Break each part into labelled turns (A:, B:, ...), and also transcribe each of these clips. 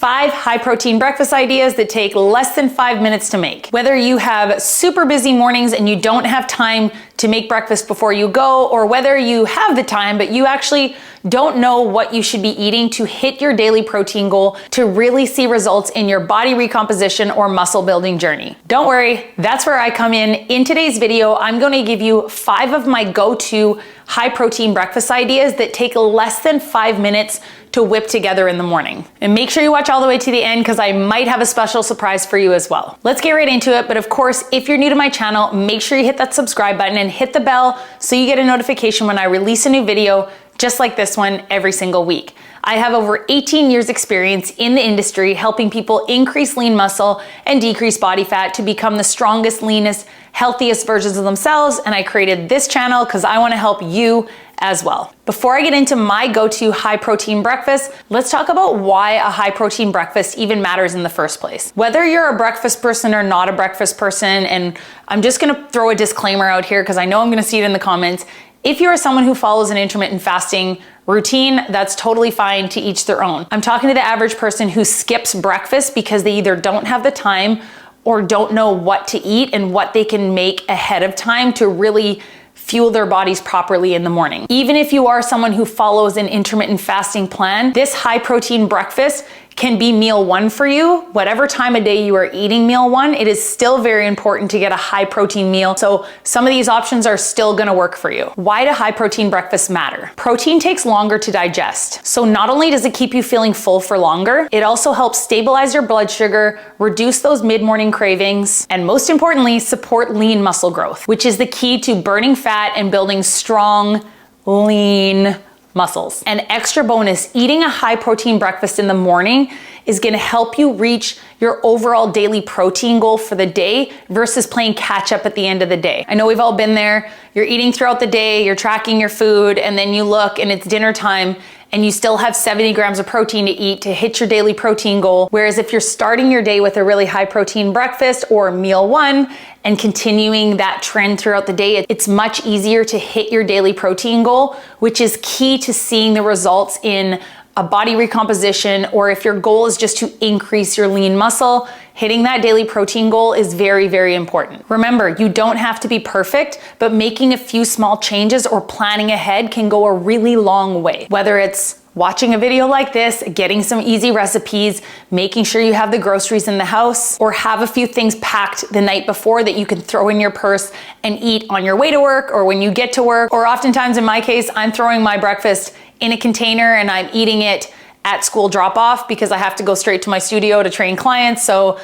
A: 5 high protein breakfast ideas that take less than 5 minutes to make. Whether you have super busy mornings and you don't have time to make breakfast before you go, or whether you have the time but you actually don't know what you should be eating to hit your daily protein goal to really see results in your body recomposition or muscle building journey. Don't worry, that's where I come in. In today's video, I'm going to give you 5 of my go-to high protein breakfast ideas that take less than 5 minutes to whip together in the morning. And make sure you watch all the way to the end because I might have a special surprise for you as well. Let's get right into it. But of course, if you're new to my channel, make sure you hit that subscribe button and hit the bell so you get a notification when I release a new video just like this one every single week. I have over 18 years experience in the industry helping people increase lean muscle and decrease body fat to become the strongest, leanest, healthiest versions of themselves. And I created this channel because I want to help you as well. Before I get into my go-to high protein breakfast, let's talk about why a high protein breakfast even matters in the first place. Whether you're a breakfast person or not a breakfast person, and I'm just gonna throw a disclaimer out here because I know I'm gonna see it in the comments. If you are someone who follows an intermittent fasting routine, that's totally fine, to each their own. I'm talking to the average person who skips breakfast because they either don't have the time or don't know what to eat and what they can make ahead of time to really fuel their bodies properly in the morning. Even if you are someone who follows an intermittent fasting plan, this high protein breakfast can be meal 1 for you. Whatever time of day you are eating meal 1, it is still very important to get a high protein meal. So some of these options are still gonna work for you. Why do high protein breakfasts matter? Protein takes longer to digest. So not only does it keep you feeling full for longer, it also helps stabilize your blood sugar, reduce those mid-morning cravings, and most importantly, support lean muscle growth, which is the key to burning fat and building strong, lean muscles. An extra bonus, eating a high protein breakfast in the morning is gonna help you reach your overall daily protein goal for the day versus playing catch up at the end of the day. I know we've all been there. You're eating throughout the day, you're tracking your food, and then you look and it's dinner time and you still have 70 grams of protein to eat to hit your daily protein goal. Whereas if you're starting your day with a really high protein breakfast or meal 1 and continuing that trend throughout the day, it's much easier to hit your daily protein goal, which is key to seeing the results in a body recomposition, or if your goal is just to increase your lean muscle, hitting that daily protein goal is very, very important. Remember, you don't have to be perfect, but making a few small changes or planning ahead can go a really long way. Whether it's watching a video like this, getting some easy recipes, making sure you have the groceries in the house, or have a few things packed the night before that you can throw in your purse and eat on your way to work or when you get to work. Or oftentimes in my case, I'm throwing my breakfast in a container and I'm eating it at school drop off because I have to go straight to my studio to train clients. So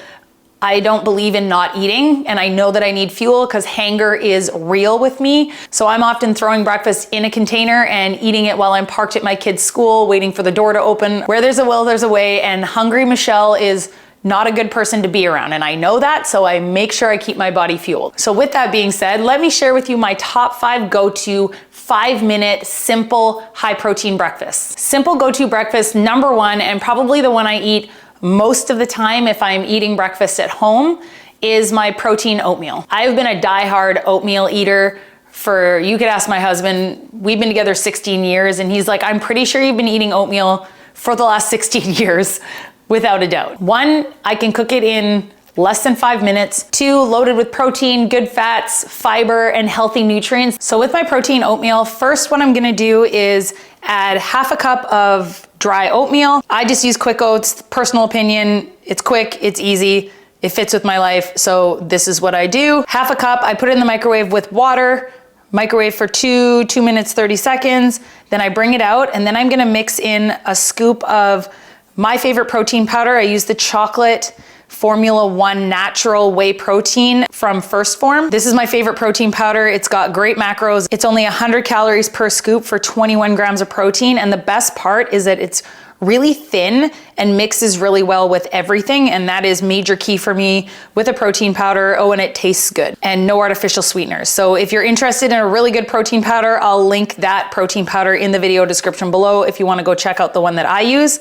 A: I don't believe in not eating, and I know that I need fuel because hunger is real with me. So I'm often throwing breakfast in a container and eating it while I'm parked at my kid's school, waiting for the door to open. Where there's a will, there's a way, and hungry Michelle is not a good person to be around. And I know that, so I make sure I keep my body fueled. So with that being said, let me share with you my top 5 go-to 5-minute simple high protein breakfasts. Simple go-to breakfast number 1, and probably the one I eat most of the time if I'm eating breakfast at home, is my protein oatmeal. I've been a diehard oatmeal eater for, you could ask my husband, we've been together 16 years, and he's like, I'm pretty sure you've been eating oatmeal for the last 16 years, without a doubt. 1, I can cook it in less than 5 minutes. 2, loaded with protein, good fats, fiber, and healthy nutrients. So with my protein oatmeal, first what I'm gonna do is add half a cup of dry oatmeal. I just use Quick Oats, personal opinion. It's quick, it's easy, it fits with my life, so this is what I do. Half a cup, I put it in the microwave with water, microwave for 2 minutes, 30 seconds, then I bring it out, and then I'm gonna mix in a scoop of my favorite protein powder. I use the chocolate Formula 1 natural whey protein from First Form. This is my favorite protein powder. It's got great macros. It's only 100 calories per scoop for 21 grams of protein. And the best part is that it's really thin and mixes really well with everything. And that is major key for me with a protein powder. Oh, and it tastes good and no artificial sweeteners. So if you're interested in a really good protein powder, I'll link that protein powder in the video description below if you want to go check out the one that I use.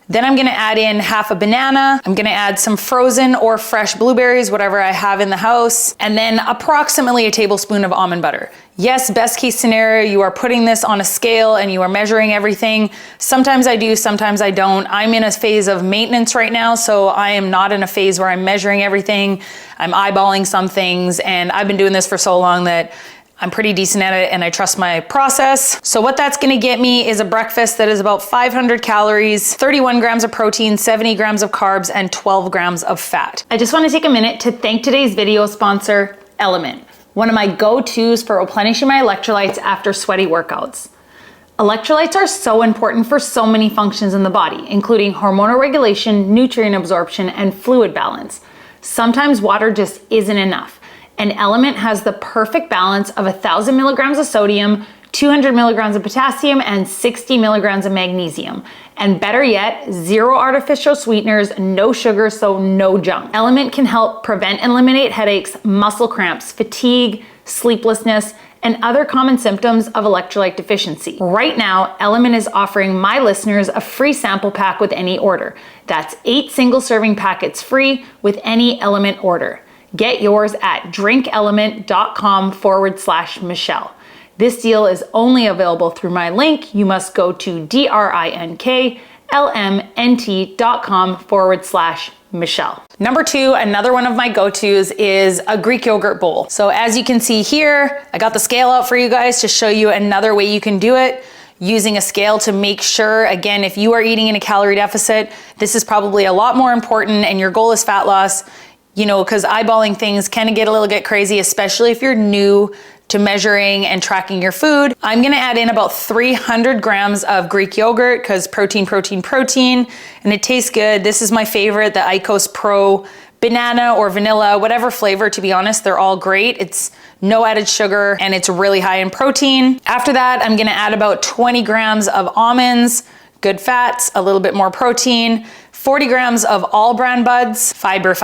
A: Then I'm gonna add in half a banana. I'm gonna add some frozen or fresh blueberries, whatever I have in the house, and then approximately a tablespoon of almond butter. Yes, best case scenario, you are putting this on a scale and you are measuring everything. Sometimes I do, sometimes I don't. I'm in a phase of maintenance right now, so I am not in a phase where I'm measuring everything. I'm eyeballing some things, and I've been doing this for so long that I'm pretty decent at it and I trust my process. So what that's gonna get me is a breakfast that is about 500 calories, 31 grams of protein, 70 grams of carbs, and 12 grams of fat. I just wanna take a minute to thank today's video sponsor, Element, one of my go-tos for replenishing my electrolytes after sweaty workouts. Electrolytes are so important for so many functions in the body, including hormonal regulation, nutrient absorption, and fluid balance. Sometimes water just isn't enough. And Element has the perfect balance of 1,000 milligrams of sodium, 200 milligrams of potassium, and 60 milligrams of magnesium. And better yet, 0 artificial sweeteners, no sugar, so no junk. Element can help prevent and eliminate headaches, muscle cramps, fatigue, sleeplessness, and other common symptoms of electrolyte deficiency. Right now, Element is offering my listeners a free sample pack with any order. That's 8 single serving packets free with any Element order. Get yours at drinkelement.com/Michelle. This deal is only available through my link. You must go to drinklmnt.com/Michelle. Number 2, another one of my go-tos is a Greek yogurt bowl. So as you can see here, I got the scale out for you guys to show you another way you can do it. Using a scale to make sure, again, if you are eating in a calorie deficit, this is probably a lot more important and your goal is fat loss. You know, because eyeballing things can get a little bit crazy, especially if you're new to measuring and tracking your food. I'm gonna add in about 300 grams of Greek yogurt because protein, and it tastes good. This is my favorite, the Icos Pro banana or vanilla, whatever flavor, to be honest, they're all great. It's no added sugar and it's really high in protein. After that, I'm gonna add about 20 grams of almonds, good fats, a little bit more protein, 40 grams of all bran buds, fiber,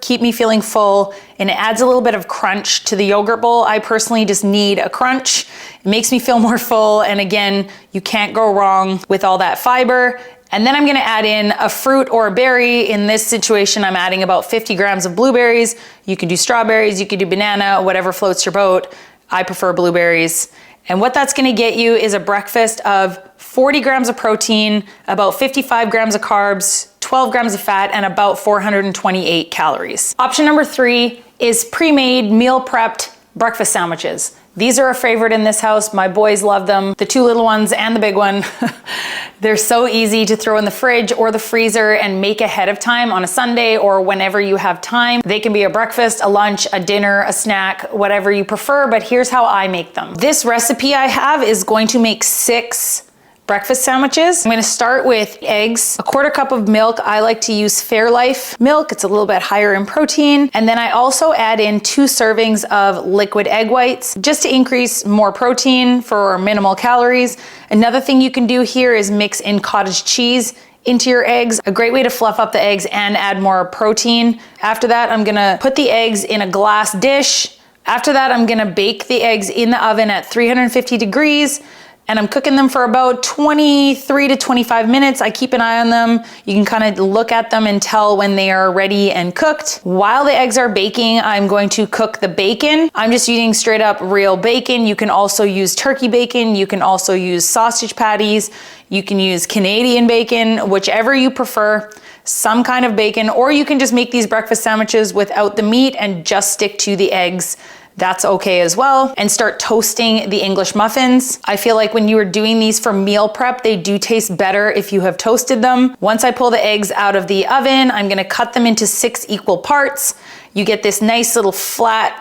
A: keep me feeling full, and it adds a little bit of crunch to the yogurt bowl. I personally just need a crunch. It makes me feel more full, and again, you can't go wrong with all that fiber. And then I'm gonna add in a fruit or a berry. In this situation, I'm adding about 50 grams of blueberries. You can do strawberries, you can do banana, whatever floats your boat. I prefer blueberries. And what that's gonna get you is a breakfast of 40 grams of protein, about 55 grams of carbs, 12 grams of fat, and about 428 calories. Option number 3 is pre-made, meal prepped breakfast sandwiches. These are a favorite in this house. My boys love them. The 2 little ones and the big one. They're so easy to throw in the fridge or the freezer and make ahead of time on a Sunday or whenever you have time. They can be a breakfast, a lunch, a dinner, a snack, whatever you prefer, but here's how I make them. This recipe I have is going to make 6 breakfast sandwiches. I'm gonna start with eggs, a 1/4 cup of milk. I like to use Fairlife milk. It's a little bit higher in protein. And then I also add in 2 servings of liquid egg whites just to increase more protein for minimal calories. Another thing you can do here is mix in cottage cheese into your eggs. A great way to fluff up the eggs and add more protein. After that, I'm gonna put the eggs in a glass dish. After that, I'm gonna bake the eggs in the oven at 350 degrees. And I'm cooking them for about 23 to 25 minutes. I keep an eye on them. You can kind of look at them and tell when they are ready and cooked. While the eggs are baking, I'm going to cook the bacon. I'm just using straight up real bacon. You can also use turkey bacon. You can also use sausage patties. You can use Canadian bacon, whichever you prefer, some kind of bacon, or you can just make these breakfast sandwiches without the meat and just stick to the eggs. That's okay as well. And start toasting the English muffins. I feel like when you are doing these for meal prep, they do taste better if you have toasted them. Once I pull the eggs out of the oven, I'm gonna cut them into 6 equal parts. You get this nice little flat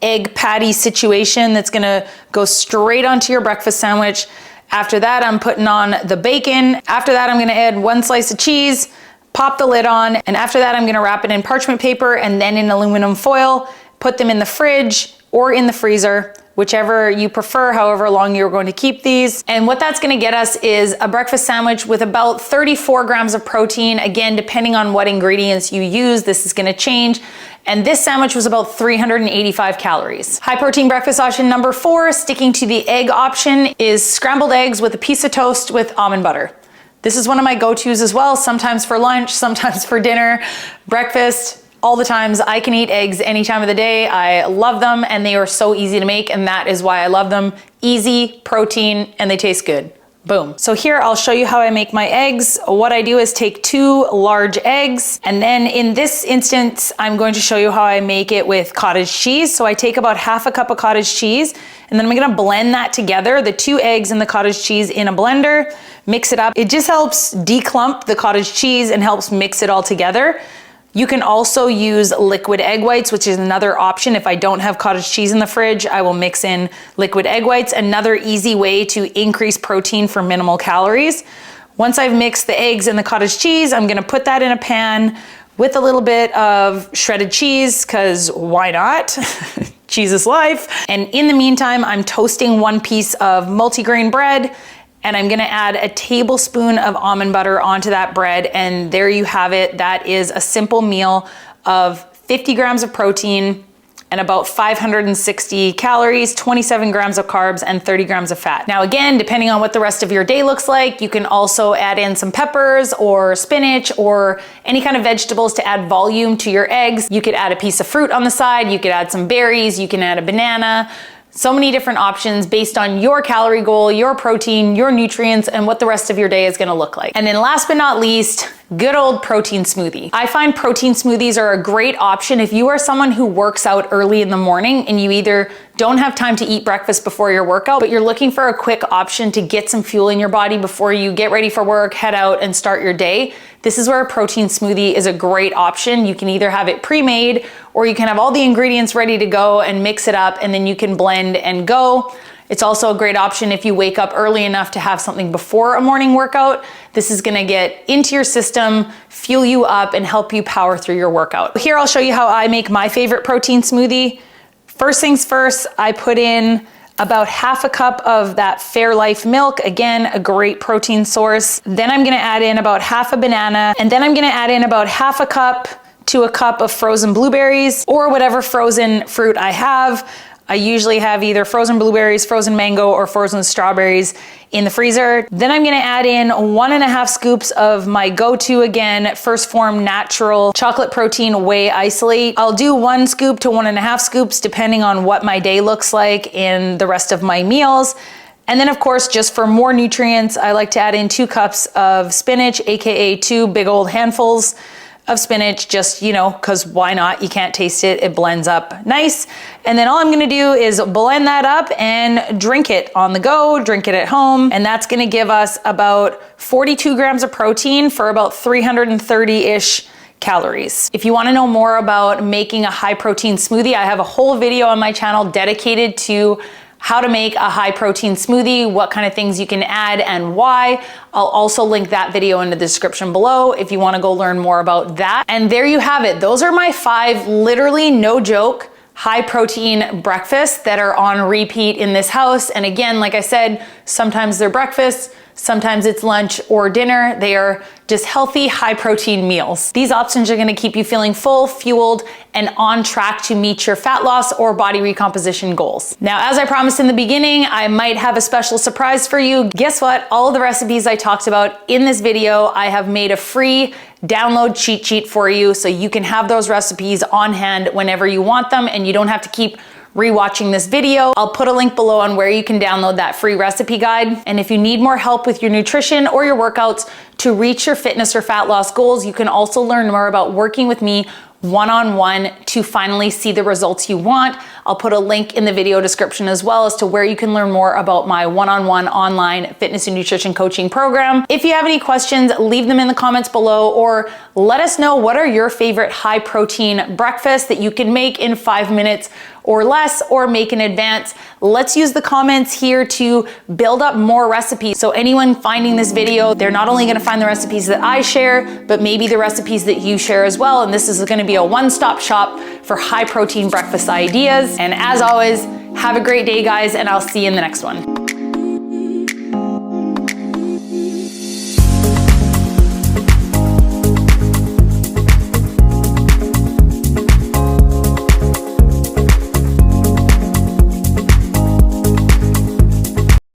A: egg patty situation that's gonna go straight onto your breakfast sandwich. After that, I'm putting on the bacon. After that, I'm gonna add 1 slice of cheese, pop the lid on, and after that, I'm gonna wrap it in parchment paper and then in aluminum foil. Put them in the fridge or in the freezer, whichever you prefer, however long you're going to keep these. And what that's gonna get us is a breakfast sandwich with about 34 grams of protein. Again, depending on what ingredients you use, this is gonna change. And this sandwich was about 385 calories. High protein breakfast option number 4, sticking to the egg option, is scrambled eggs with a piece of toast with almond butter. This is one of my go-tos as well, sometimes for lunch, sometimes for dinner, breakfast, all the times. I can eat eggs any time of the day. I love them and they are so easy to make, and that is why I love them. Easy, protein, and they taste good. Boom. So here I'll show you how I make my eggs. What I do is take 2 large eggs, and then in this instance, I'm going to show you how I make it with cottage cheese. So I take about half a cup of cottage cheese, and then I'm gonna blend that together, the 2 eggs and the cottage cheese in a blender, mix it up. It just helps declump the cottage cheese and helps mix it all together. You can also use liquid egg whites, which is another option. If I don't have cottage cheese in the fridge, I will mix in liquid egg whites, another easy way to increase protein for minimal calories. Once I've mixed the eggs and the cottage cheese, I'm gonna put that in a pan with a little bit of shredded cheese, because why not? Cheese is life. And in the meantime, I'm toasting 1 piece of multigrain bread, and I'm gonna add a tablespoon of almond butter onto that bread, and there you have it. That is a simple meal of 50 grams of protein and about 560 calories, 27 grams of carbs, and 30 grams of fat. Now again, depending on what the rest of your day looks like, you can also add in some peppers or spinach or any kind of vegetables to add volume to your eggs. You could add a piece of fruit on the side, you could add some berries, you can add a banana. So many different options based on your calorie goal, your protein, your nutrients, and what the rest of your day is gonna look like. And then last but not least, good old protein smoothie. I find protein smoothies are a great option if you are someone who works out early in the morning and you either don't have time to eat breakfast before your workout, but you're looking for a quick option to get some fuel in your body before you get ready for work, head out, and start your day. This is where a protein smoothie is a great option. You can either have it pre-made or you can have all the ingredients ready to go and mix it up, and then you can blend and go. It's also a great option if you wake up early enough to have something before a morning workout. This is gonna get into your system, fuel you up, and help you power through your workout. Here I'll show you how I make my favorite protein smoothie. First things first, I put in about half a cup of that Fairlife milk, again, a great protein source. Then I'm gonna add in about half a banana, and then I'm gonna add in about half a cup to a cup of frozen blueberries or whatever frozen fruit I have. I usually have either frozen blueberries, frozen mango, or frozen strawberries in the freezer. Then I'm gonna add in 1.5 scoops of my go-to again, First Form Natural Chocolate Protein Whey Isolate. I'll do 1 scoop to 1.5 scoops depending on what my day looks like in the rest of my meals. And then of course, just for more nutrients, I like to add in 2 cups of spinach, AKA 2 big old handfuls of spinach, just, you know, because why not? You can't taste it, it blends up nice. And then all I'm gonna do is blend that up and drink it on the go, drink it at home, and that's gonna give us about 42 grams of protein for about 330-ish calories. If you wanna know more about making a high protein smoothie, I have a whole video on my channel dedicated to how to make a high protein smoothie, what kind of things you can add and why. I'll also link that video in the description below if you wanna go learn more about that. And there you have it. Those are my 5, literally no joke, high protein breakfasts that are on repeat in this house. And again, like I said, sometimes they're breakfast, sometimes it's lunch or dinner. They are just healthy, high protein meals. These options are gonna keep you feeling full, fueled, and on track to meet your fat loss or body recomposition goals. Now, as I promised in the beginning, I might have a special surprise for you. Guess what? All of the recipes I talked about in this video, I have made a free download cheat sheet for you so you can have those recipes on hand whenever you want them and you don't have to keep rewatching this video. I'll put a link below on where you can download that free recipe guide. And if you need more help with your nutrition or your workouts to reach your fitness or fat loss goals, you can also learn more about working with me one-on-one to finally see the results you want. I'll put a link in the video description as well as to where you can learn more about my one-on-one online fitness and nutrition coaching program. If you have any questions, leave them in the comments below or let us know what are your favorite high protein breakfasts that you can make in 5 minutes or less or make in advance. Let's use the comments here to build up more recipes. So anyone finding this video, they're not only gonna find the recipes that I share, but maybe the recipes that you share as well. And this is gonna be a one-stop shop for high protein breakfast ideas. And as always, have a great day, guys, and I'll see you in the next one.